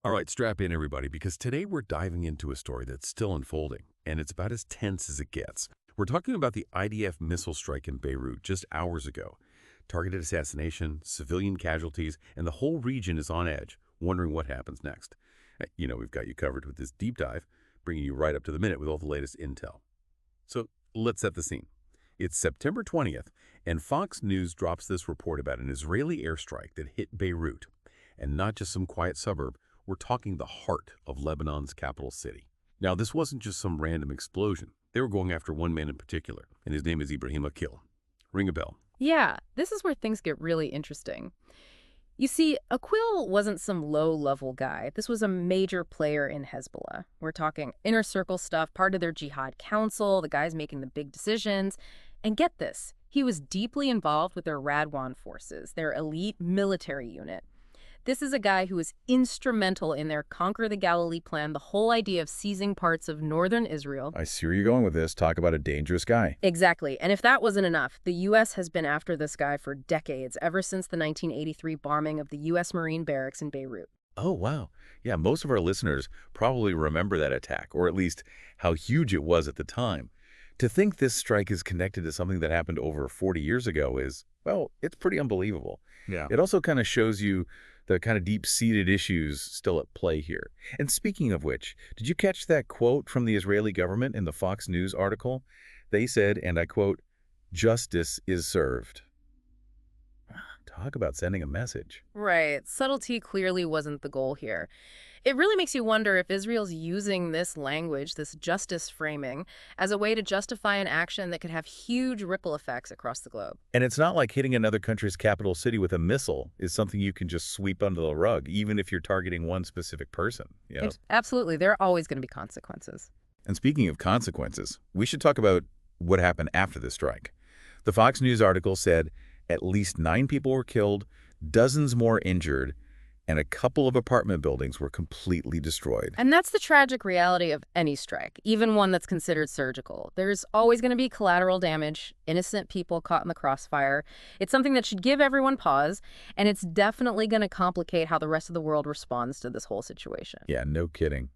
All right, strap in, everybody, because today we're diving into a story that's still unfolding, and it's about as tense as it gets. We're talking about the IDF missile strike in Beirut just hours ago. Targeted assassination, civilian casualties, and the whole region is on edge, wondering what happens next. We've got you covered with this deep dive, bringing you right up to the minute with all the latest intel. So let's set the scene. It's September 20th, and Fox News drops this report about an Israeli airstrike that hit Beirut, and not just some quiet suburb. We're talking the heart of Lebanon's capital city. Now, this wasn't just some random explosion. They were going after one man in particular, and his name is Ibrahim Aqil. Ring a bell. Yeah, this is where things get really interesting. You see, Aqil wasn't some low-level guy. This was a major player in Hezbollah. We're talking inner circle stuff, part of their jihad council, the guys making the big decisions. And get this, he was deeply involved with their Radwan forces, their elite military unit. This is a guy who was instrumental in their Conquer the Galilee plan, the whole idea of seizing parts of northern Israel. I see where you're going with this. Talk about a dangerous guy. Exactly. And if that wasn't enough, the U.S. has been after this guy for decades, ever since the 1983 bombing of the U.S. Marine barracks in Beirut. Oh, wow. Yeah, most of our listeners probably remember that attack, or at least how huge it was at the time. To think this strike is connected to something that happened over 40 years ago is, well, it's pretty unbelievable. Yeah. It also kind of shows you the kind of deep-seated issues still at play here. And speaking of which, did you catch that quote from the Israeli government in the Fox News article? They said, and I quote, "Justice is served." Talk about sending a message. Right. Subtlety clearly wasn't the goal here. It really makes you wonder if Israel's using this language, this justice framing, as a way to justify an action that could have huge ripple effects across the globe. And it's not like hitting another country's capital city with a missile is something you can just sweep under the rug, even if you're targeting one specific person. Absolutely. There are always going to be consequences. And speaking of consequences, we should talk about what happened after the strike. The Fox News article said at least 9 people were killed, dozens more injured, and a couple of apartment buildings were completely destroyed. And that's the tragic reality of any strike, even one that's considered surgical. There's always going to be collateral damage, innocent people caught in the crossfire. It's something that should give everyone pause, and it's definitely going to complicate how the rest of the world responds to this whole situation. Yeah, no kidding.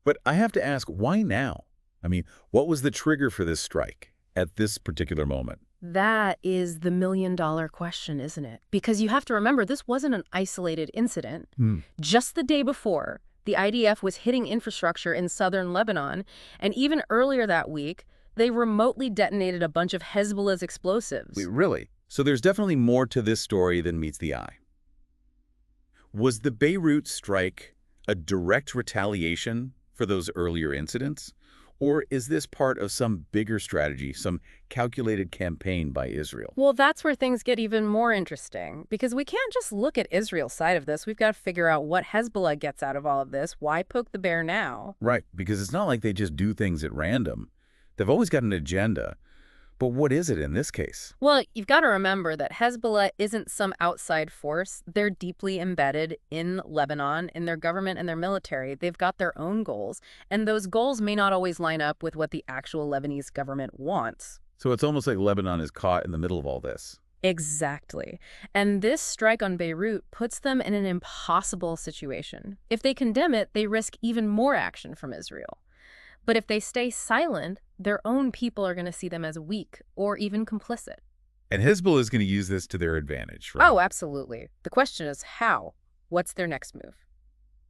But I have to ask, why now? I mean, what was the trigger for this strike at this particular moment? That is the million-dollar question, isn't it? Because you have to remember, this wasn't an isolated incident. Just the day before, the IDF was hitting infrastructure in southern Lebanon, and even earlier that week, they remotely detonated a bunch of Hezbollah's explosives. Wait, really? So there's definitely more to this story than meets the eye. Was the Beirut strike a direct retaliation for those earlier incidents? Or is this part of some bigger strategy, some calculated campaign by Israel? Well, that's where things get even more interesting, because we can't just look at Israel's side of this. We've got to figure out what Hezbollah gets out of all of this. Why poke the bear now? Right, because it's not like they just do things at random. They've always got an agenda. But what is it in this case? Well, you've got to remember that Hezbollah isn't some outside force. They're deeply embedded in Lebanon, in their government and their military. They've got their own goals, and those goals may not always line up with what the actual Lebanese government wants. So it's almost like Lebanon is caught in the middle of all this. Exactly. And this strike on Beirut puts them in an impossible situation. If they condemn it, they risk even more action from Israel. But if they stay silent, their own people are going to see them as weak or even complicit. And Hezbollah is going to use this to their advantage, right? Oh, absolutely. The question is how? What's their next move?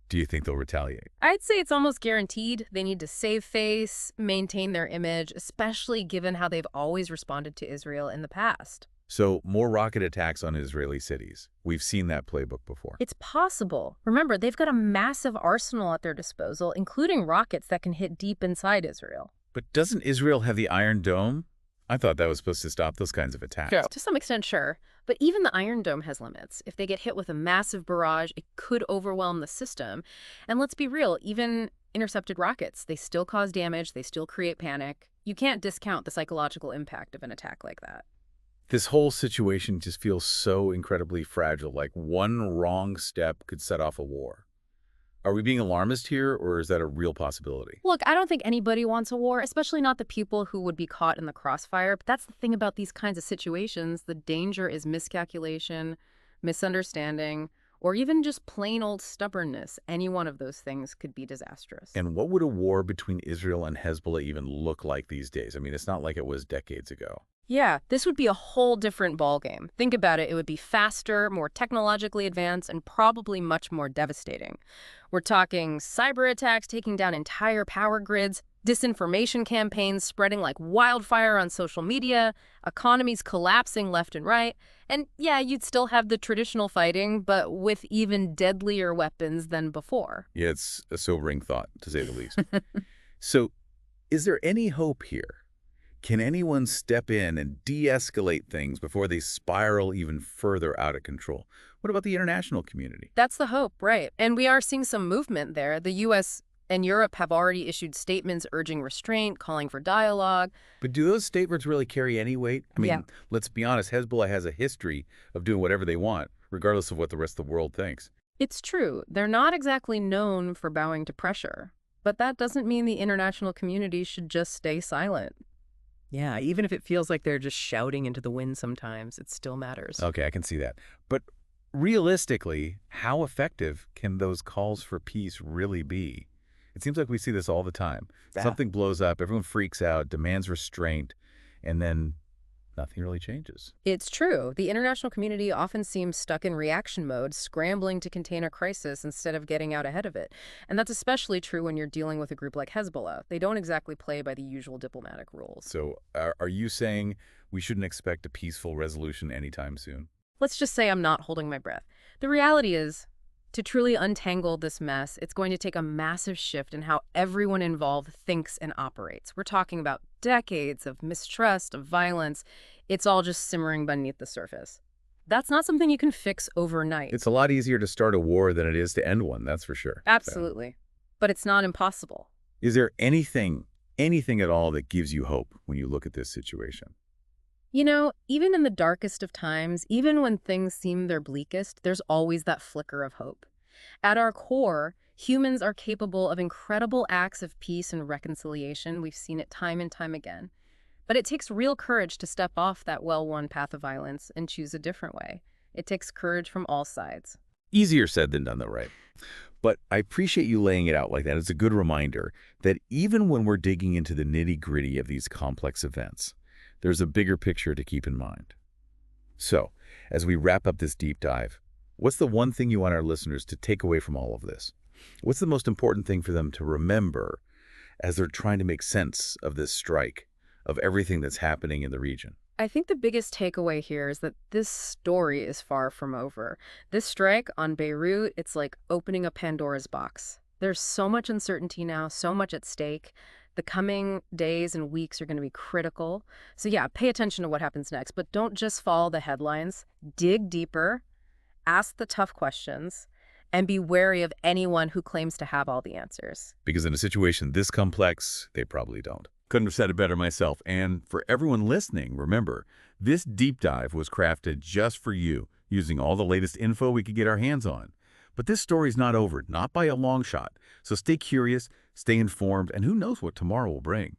Do you think they'll retaliate? I'd say it's almost guaranteed. They need to save face, maintain their image, especially given how they've always responded to Israel in the past. So more rocket attacks on Israeli cities. We've seen that playbook before. It's possible. Remember, they've got a massive arsenal at their disposal, including rockets that can hit deep inside Israel. But doesn't Israel have the Iron Dome? I thought that was supposed to stop those kinds of attacks. To some extent, sure. But even the Iron Dome has limits. If they get hit with a massive barrage, it could overwhelm the system. And let's be real, even intercepted rockets, they still cause damage, they still create panic. You can't discount the psychological impact of an attack like that. This whole situation just feels so incredibly fragile, like one wrong step could set off a war. Are we being alarmist here, or is that a real possibility? Look, I don't think anybody wants a war, especially not the people who would be caught in the crossfire. But that's the thing about these kinds of situations. The danger is miscalculation, misunderstanding, or even just plain old stubbornness. Any one of those things could be disastrous. And what would a war between Israel and Hezbollah even look like these days? I mean, it's not like it was decades ago. Yeah, this would be a whole different ballgame. Think about it. It would be faster, more technologically advanced, and probably much more devastating. We're talking cyber attacks taking down entire power grids, disinformation campaigns spreading like wildfire on social media, economies collapsing left and right. And yeah, you'd still have the traditional fighting, but with even deadlier weapons than before. Yeah, it's a sobering thought, to say the least. So, is there any hope here? Can anyone step in and de-escalate things before they spiral even further out of control? What about the international community? That's the hope, right? And we are seeing some movement there. The U.S. and Europe have already issued statements urging restraint, calling for dialogue. But do those statements really carry any weight? I mean, Yeah. let's be honest, Hezbollah has a history of doing whatever they want, regardless of what the rest of the world thinks. It's true. They're not exactly known for bowing to pressure. But that doesn't mean the international community should just stay silent. Yeah, even if it feels like they're just shouting into the wind sometimes, it still matters. Okay, I can see that. But realistically, how effective can those calls for peace really be? It seems like we see this all the time. Yeah. Something blows up, everyone freaks out, demands restraint, and then nothing really changes. It's true. The international community often seems stuck in reaction mode, scrambling to contain a crisis instead of getting out ahead of it. And that's especially true when you're dealing with a group like Hezbollah. They don't exactly play by the usual diplomatic rules. So are you saying we shouldn't expect a peaceful resolution anytime soon? Let's just say I'm not holding my breath. The reality is, to truly untangle this mess, it's going to take a massive shift in how everyone involved thinks and operates. We're talking about decades of mistrust, of violence. It's all just simmering beneath the surface. That's not something you can fix overnight. It's a lot easier to start a war than it is to end one, that's for sure. Absolutely. But it's not impossible. Is there anything at all that gives you hope when you look at this situation? You know, even in the darkest of times, even when things seem their bleakest, there's always that flicker of hope. At our core, humans are capable of incredible acts of peace and reconciliation. We've seen it time and time again. But it takes real courage to step off that well-worn path of violence and choose a different way. It takes courage from all sides. Easier said than done, though, right? But I appreciate you laying it out like that. It's a good reminder that even when we're digging into the nitty-gritty of these complex events, there's a bigger picture to keep in mind. So, as we wrap up this deep dive, what's the one thing you want our listeners to take away from all of this? What's the most important thing for them to remember as they're trying to make sense of this strike, of everything that's happening in the region? I think the biggest takeaway here is that this story is far from over. This strike on Beirut, it's like opening a Pandora's box. There's so much uncertainty now, so much at stake. The coming days and weeks are going to be critical. So yeah, pay attention to what happens next, but don't just follow the headlines. Dig deeper, ask the tough questions, and be wary of anyone who claims to have all the answers. Because in a situation this complex, they probably don't. Couldn't have said it better myself. And for everyone listening, remember, this deep dive was crafted just for you, using all the latest info we could get our hands on. But this story's not over, not by a long shot. So stay curious, stay informed, and who knows what tomorrow will bring.